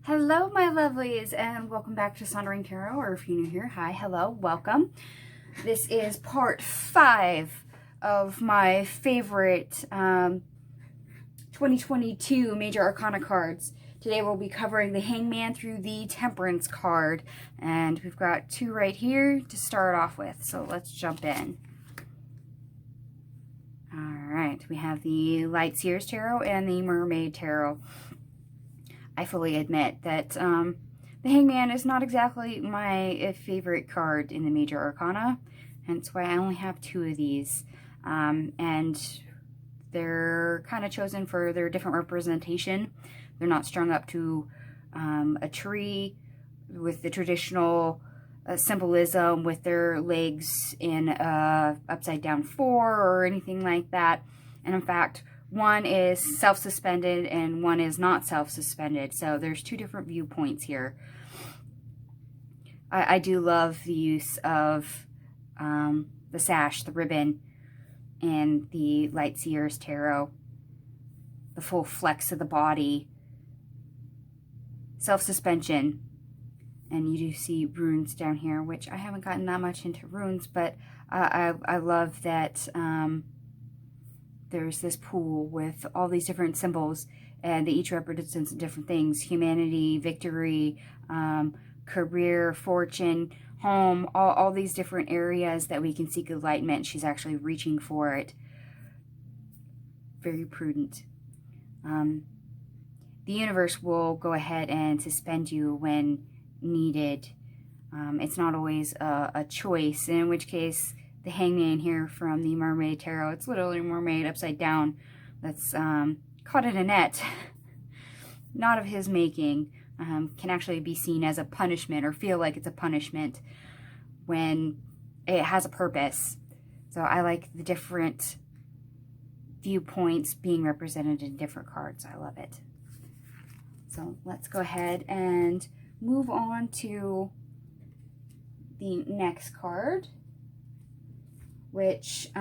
Hello, my lovelies, and welcome back to Sondering Tarot, or if you're new here, hi, hello, welcome. This is part 5 of my favorite 2022 Major Arcana cards. Today we'll be covering the Hangman through the Temperance card, and we've got 2 right here to start off with, so let's jump in. Alright, we have the Light Seers Tarot and the Mermaid Tarot. I fully admit that the Hangman is not exactly my favorite card in the Major Arcana, hence why I only have 2 of these. And they're kind of chosen for their different representation. They're not strung up to a tree with the traditional symbolism with their legs in upside down 4 or anything like that. And in fact, one is self-suspended and one is not self-suspended. So there's 2 different viewpoints here. I do love the use of the sash, the ribbon, and the Light Seers Tarot. The full flex of the body. Self-suspension. And you do see runes down here, which I haven't gotten that much into runes, but I love that there's this pool with all these different symbols, and they each represent different things: humanity, victory, career, fortune, home, all these different areas that we can seek enlightenment. She's actually reaching for it. Very prudent. The universe will go ahead and suspend you when needed. It's not always a choice, in which case the Hangman here from the Mermaid Tarot, it's literally a mermaid upside down that's caught in a net, not of his making, can actually be seen as a punishment or feel like it's a punishment when it has a purpose. So I like the different viewpoints being represented in different cards. I love it. So let's go ahead and move on to the next card, which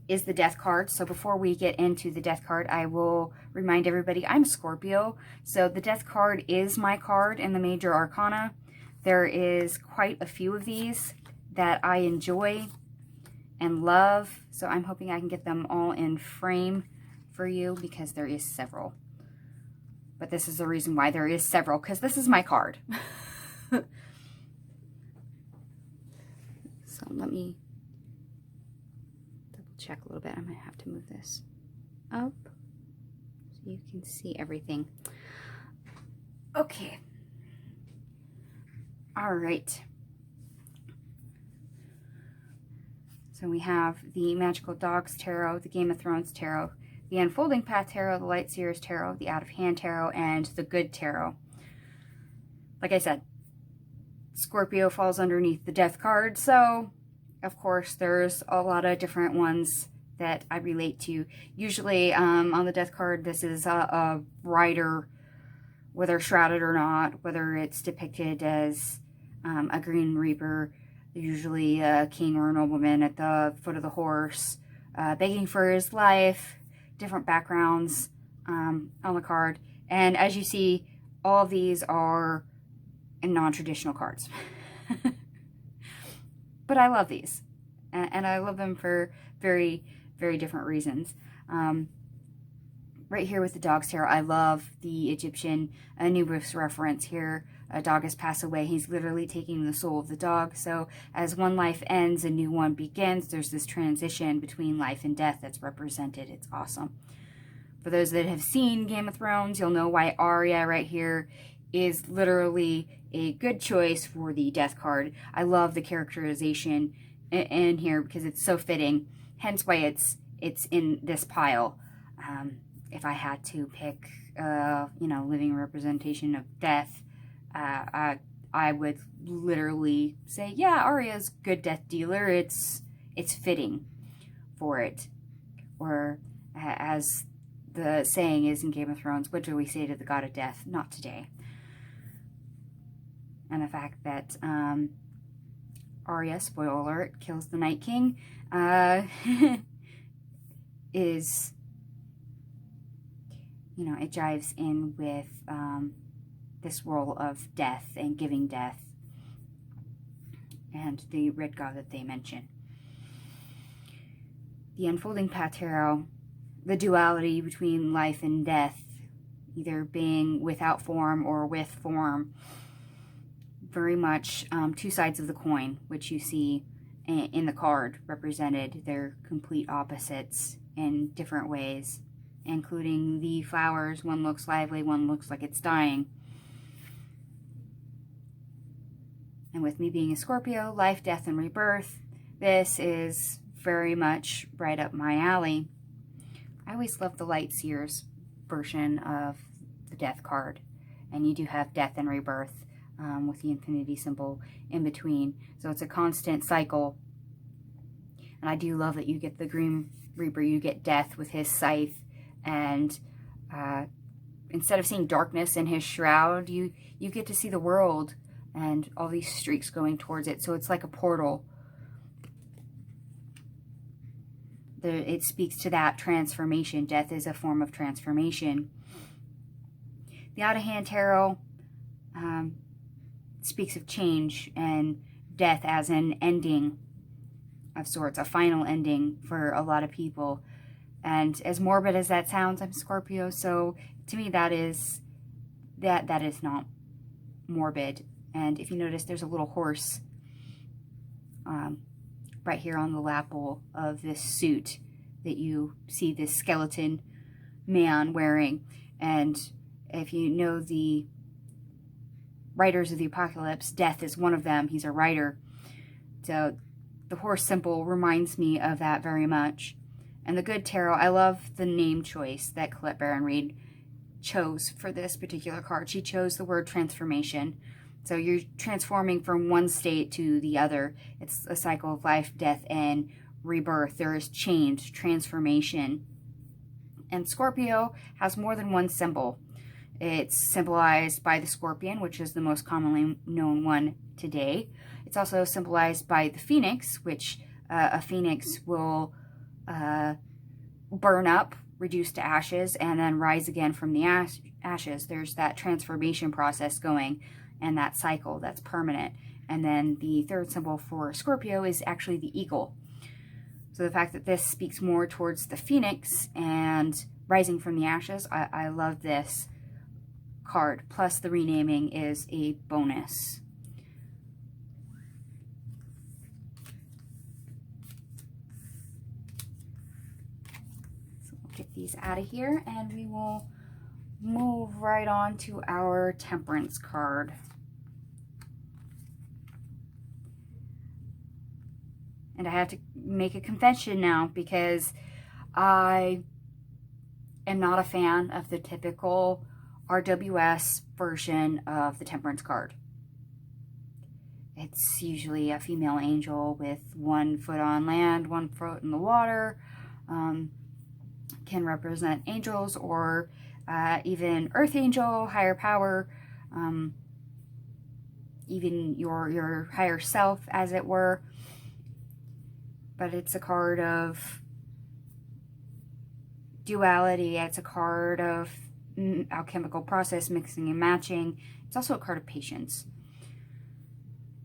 is the Death card. So before we get into the Death card, I will remind everybody I'm Scorpio. So the Death card is my card in the Major Arcana. There is quite a few of these that I enjoy and love. So I'm hoping I can get them all in frame for you, because there is several. But this is the reason why there is several, because this is my card. So let me double check a little bit. I might have to move this up so you can see everything. Okay. All right. So we have the Magical Dogs Tarot, the Game of Thrones Tarot, the Unfolding Path Tarot, the Light Seers Tarot, the Out of Hand Tarot, and the Good Tarot. Like I said, Scorpio falls underneath the Death card, so of course there's a lot of different ones that I relate to. Usually on the Death card, this is a rider, whether shrouded or not, whether it's depicted as a Green Reaper, usually a king or a nobleman at the foot of the horse, begging for his life, different backgrounds on the card. And as you see, all of these are non-traditional cards. But I love these, and I love them for very, very different reasons. Right here with the Dogs Tarot, I love the Egyptian Anubis reference here. A dog has passed away. He's literally taking the soul of the dog. So as one life ends, a new one begins. There's this transition between life and death that's represented. It's awesome. For those that have seen Game of Thrones, you'll know why Arya right here is literally a good choice for the Death card. I love the characterization in here because it's so fitting, hence why it's in this pile. If I had to pick, living representation of death, I would literally say, yeah, Arya's good death dealer. It's fitting for it. Or as the saying is in Game of Thrones, what do we say to the god of death? Not today. And the fact that Arya, spoiler alert, kills the Night King is, it jives in with this role of death and giving death, and the red god that they mention. The unfolding path tarot, the duality between life and death, either being without form or with form, very much two sides of the coin, which you see in the card represented. They're complete opposites in different ways, including the flowers. One looks lively, one looks like it's dying. And with me being a Scorpio, life, death, and rebirth, this is very much right up my alley. I always love the Light Seers version of the death card. And you do have death and rebirth with the infinity symbol in between. So it's a constant cycle. And I do love that you get the Grim Reaper, you get death with his scythe. And instead of seeing darkness in his shroud, you get to see the world and all these streaks going towards it. So it's like a portal. It speaks to that transformation. Death is a form of transformation. The Out of Hand Tarot speaks of change and death as an ending of sorts, a final ending for a lot of people. And as morbid as that sounds, I'm Scorpio, so to me that is not morbid. And if you notice, there's a little horse right here on the lapel of this suit that you see this skeleton man wearing. And if you know the Riders of the Apocalypse, Death is one of them. He's a rider. So the horse symbol reminds me of that very much. And the Good Tarot, I love the name choice that Colette Baron-Reid chose for this particular card. She chose the word transformation. So you're transforming from one state to the other. It's a cycle of life, death, and rebirth. There is change, transformation. And Scorpio has more than one symbol. It's symbolized by the scorpion, which is the most commonly known one today. It's also symbolized by the phoenix, which a phoenix will burn up, reduce to ashes, and then rise again from the ashes. There's that transformation process going, and that cycle that's permanent. And then the third symbol for Scorpio is actually the eagle. So the fact that this speaks more towards the phoenix and rising from the ashes, I love this card. Plus the renaming is a bonus. So we'll get these out of here and we will move right on to our Temperance card. And I have to make a confession now because I am not a fan of the typical RWS version of the Temperance card. It's usually a female angel with one foot on land, one foot in the water. Can represent angels or even earth angel, higher power, even your higher self, as it were. But it's a card of duality. It's a card of alchemical process, mixing and matching. It's also a card of patience.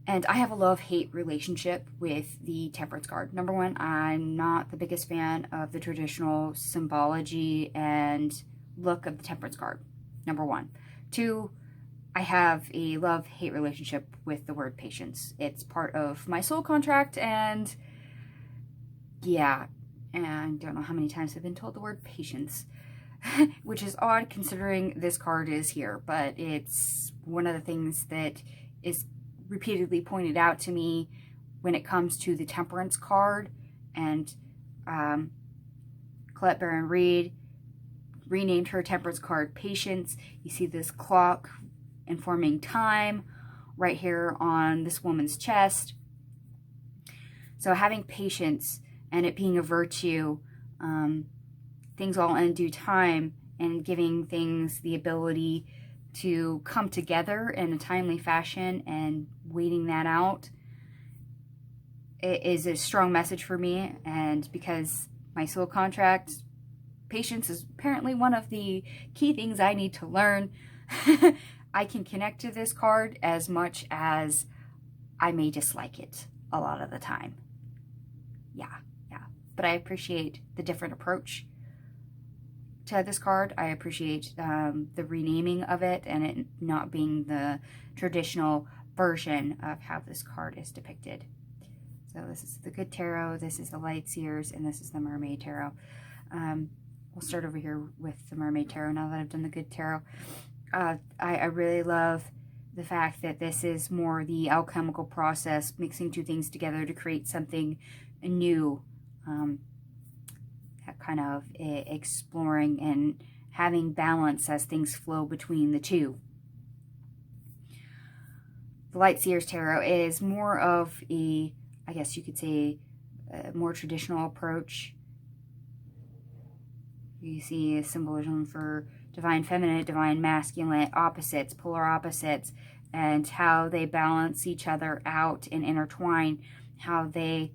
And I have a love-hate relationship with the Temperance card. Number one, I'm not the biggest fan of the traditional symbology and look of the Temperance card. Number one. Two, I have a love-hate relationship with the word patience. It's part of my soul contract, and yeah, and I don't know how many times I've been told the word patience, which is odd considering this card is here, but it's one of the things that is repeatedly pointed out to me when it comes to the Temperance card. And Colette Baron-Reid renamed her Temperance card Patience. You see this clock informing time right here on this woman's chest. So having patience and it being a virtue, things all in due time, and giving things the ability to come together in a timely fashion and waiting that out, it is a strong message for me. And because my soul contract, patience is apparently one of the key things I need to learn. I can connect to this card as much as I may dislike it a lot of the time. Yeah. But I appreciate the different approach to this card. I appreciate the renaming of it and it not being the traditional version of how this card is depicted. So this is the Good Tarot, this is the Light Seers, and this is the Mermaid Tarot. We'll start over here with the Mermaid Tarot now that I've done the Good Tarot. I really love the fact that this is more the alchemical process, mixing two things together to create something new. Kind of exploring and having balance as things flow between the two. The Light Seers Tarot is more of a, I guess you could say, a more traditional approach. You see a symbolism for divine feminine, divine masculine, opposites, polar opposites, and how they balance each other out and intertwine, how they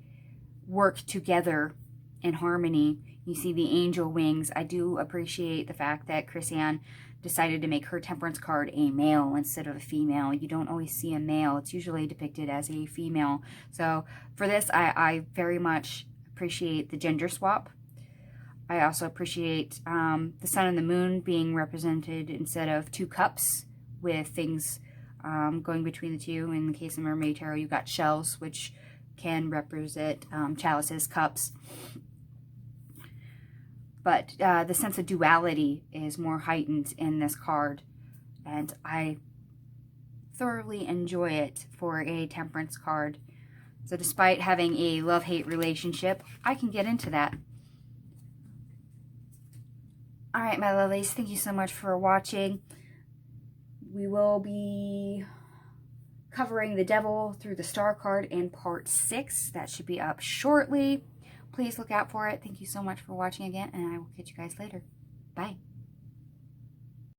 work together in harmony. You see the angel wings. I do appreciate the fact that Chris-Anne decided to make her Temperance card a male instead of a female. You don't always see a male. It's usually depicted as a female. So for this, I very much appreciate the gender swap. I also appreciate the sun and the moon being represented instead of two cups with things going between the two. In the case of Mermaid Tarot, you've got shells, which can represent chalices, cups. But the sense of duality is more heightened in this card, and I thoroughly enjoy it for a Temperance card. So despite having a love-hate relationship, I can get into that. Alright, my lovelies, thank you so much for watching. We will be covering the Devil through the Star card in part 6. That should be up shortly. Please look out for it. Thank you so much for watching again, and I will catch you guys later. Bye.